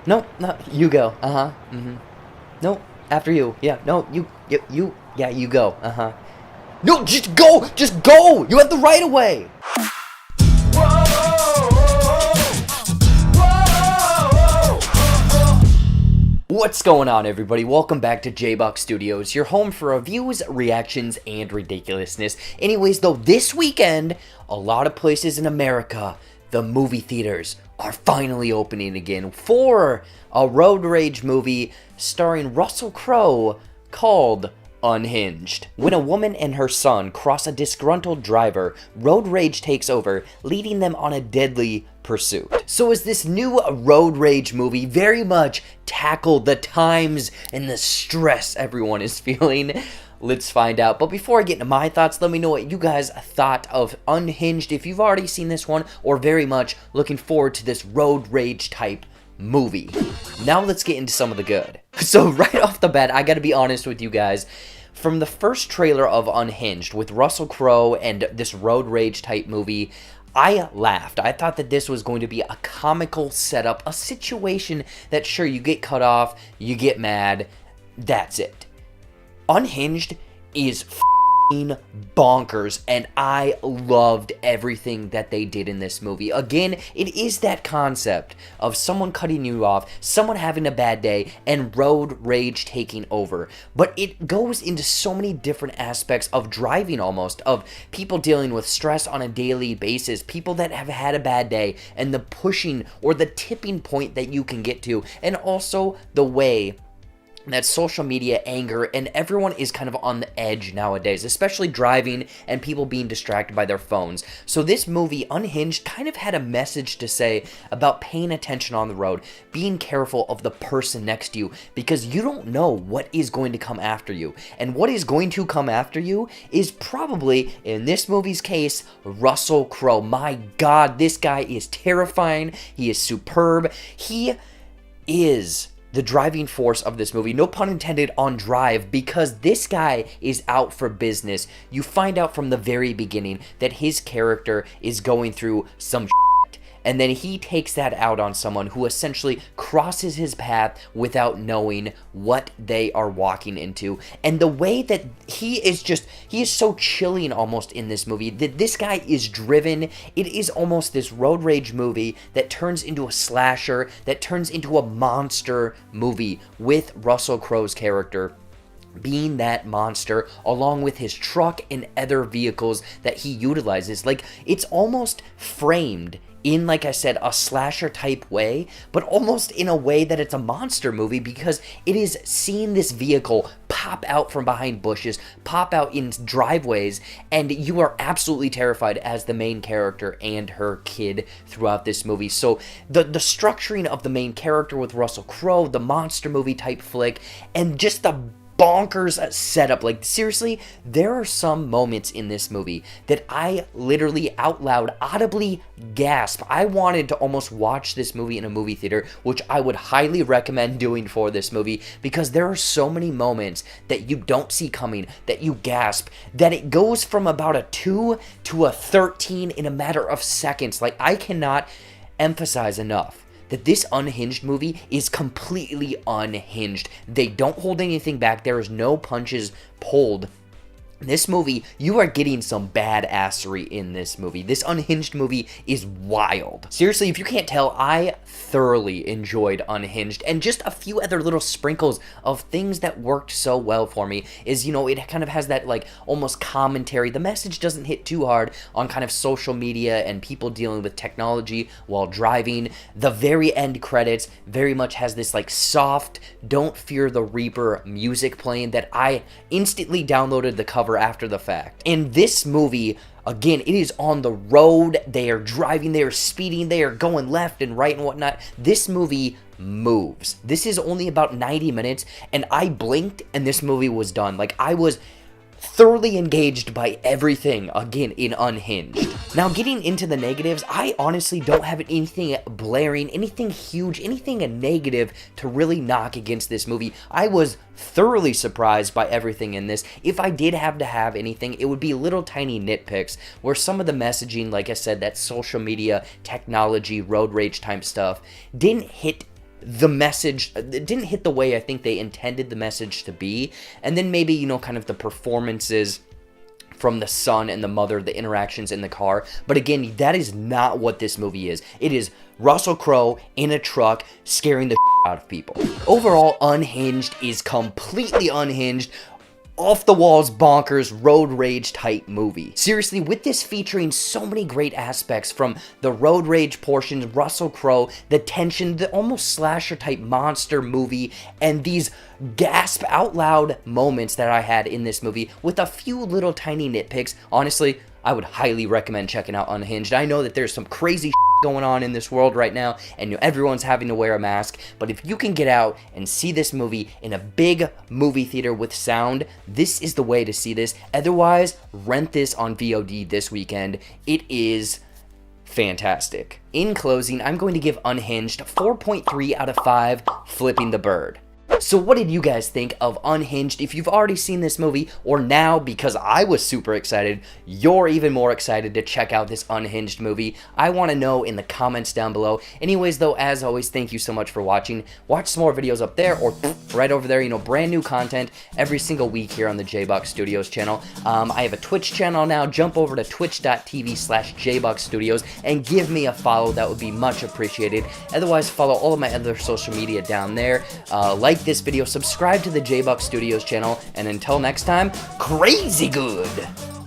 No, no, you go. Uh-huh. Mm-hmm. No, after you. Yeah, no, yeah, you go. Uh-huh. No, just go! Just go! You have the right of way! What's going on, everybody? Welcome back to JBuck Studios, your home for reviews, reactions, and ridiculousness. Anyways, though, this weekend, a lot of places in America, the movie theaters are finally opening again for a road rage movie starring Russell Crowe called Unhinged. When a woman and her son cross a disgruntled driver, road rage takes over, leading them on a deadly pursuit. So is this new road rage movie very much tackle the times and the stress everyone is feeling? Let's find out. But before I get into my thoughts, let me know what you guys thought of Unhinged, if you've already seen this one, or very much looking forward to this road rage type movie. Now let's get into some of the good. So right off the bat, I gotta be honest with you guys. From the first trailer of Unhinged with Russell Crowe and this road rage type movie, I laughed. I thought that this was going to be a comical setup, a situation that sure, you get cut off, you get mad, that's it. Unhinged is bonkers, and I loved everything that they did in this movie. Again, it is that concept of someone cutting you off, someone having a bad day, and road rage taking over. But it goes into so many different aspects of driving, almost, of people dealing with stress on a daily basis, people that have had a bad day, and the pushing or the tipping point that you can get to, and also the way that social media, anger, and everyone is kind of on the edge nowadays, especially driving and people being distracted by their phones. So this movie, Unhinged, kind of had a message to say about paying attention on the road, being careful of the person next to you, because you don't know what is going to come after you. And what is going to come after you is probably, in this movie's case, Russell Crowe. My God, this guy is terrifying. He is superb. He is the driving force of this movie, no pun intended on drive, because this guy is out for business. You find out from the very beginning that his character is going through some shit, and then he takes that out on someone who essentially crosses his path without knowing what they are walking into. And the way that he is so chilling almost in this movie, that this guy is driven. It is almost this road rage movie that turns into a slasher, that turns into a monster movie with Russell Crowe's character being that monster, along with his truck and other vehicles that he utilizes. Like, it's almost framed in, like I said, a slasher type way, but almost in a way that it's a monster movie, because it is seeing this vehicle pop out from behind bushes, pop out in driveways, and you are absolutely terrified as the main character and her kid throughout this movie. So the structuring of the main character with Russell Crowe, the monster movie type flick, and just the bonkers setup. Like, seriously, there are some moments in this movie that I literally out loud audibly gasp. I wanted to almost watch this movie in a movie theater, which I would highly recommend doing for this movie, because there are so many moments that you don't see coming, that you gasp, that it goes from about a 2 to a 13 in a matter of seconds. Like, I cannot emphasize enough that this Unhinged movie is completely unhinged. They don't hold anything back. There is no punches pulled. This movie, you are getting some badassery in this movie. This Unhinged movie is wild. Seriously, if you can't tell, I thoroughly enjoyed Unhinged. And just a few other little sprinkles of things that worked so well for me is, you know, it kind of has that, like, almost commentary. The message doesn't hit too hard on kind of social media and people dealing with technology while driving. The very end credits very much has this, like, soft, Don't Fear the Reaper music playing that I instantly downloaded the cover after the fact. In this movie, again, it is on the road. They are driving, they are speeding, they are going left and right and whatnot. This movie moves. This is only about 90 minutes, and I blinked and this movie was done. Like, I was thoroughly engaged by everything, again, in Unhinged. Now, getting into the negatives, I honestly don't have anything blaring, anything huge, anything negative to really knock against this movie. I was thoroughly surprised by everything in this. If I did have to have anything, it would be little tiny nitpicks, where some of the messaging, like I said, that social media, technology, road rage type stuff, didn't hit the message, it didn't hit the way I think they intended the message to be. And then maybe, you know, kind of the performances from the son and the mother, the interactions in the car. But again, that is not what this movie is. It is Russell Crowe in a truck scaring the out of people. Overall, Unhinged is completely unhinged, off the walls, bonkers, road rage type movie. Seriously, with this featuring so many great aspects, from the road rage portions, Russell Crowe, the tension, the almost slasher type monster movie, and these gasp out loud moments that I had in this movie with a few little tiny nitpicks. Honestly, I would highly recommend checking out Unhinged. I know that there's some crazy going on in this world right now, and everyone's having to wear a mask, but if you can get out and see this movie in a big movie theater with sound, this is the way to see this. Otherwise, rent this on VOD this weekend. It is fantastic. In closing, I'm going to give Unhinged 4.3 out of 5 flipping the bird. So what did you guys think of Unhinged? If you've already seen this movie, or now, because I was super excited, you're even more excited to check out this Unhinged movie, I want to know in the comments down below. Anyways, though, as always, thank you so much for watching. Watch some more videos up there, or right over there, you know, brand new content every single week here on the JBuck Studios channel. I have a Twitch channel now. Jump over to twitch.tv/JBuck Studios and give me a follow. That would be much appreciated. Otherwise, follow all of my other social media down there. Like this video, subscribe to the JBuck Studios channel, and until next time, crazy good!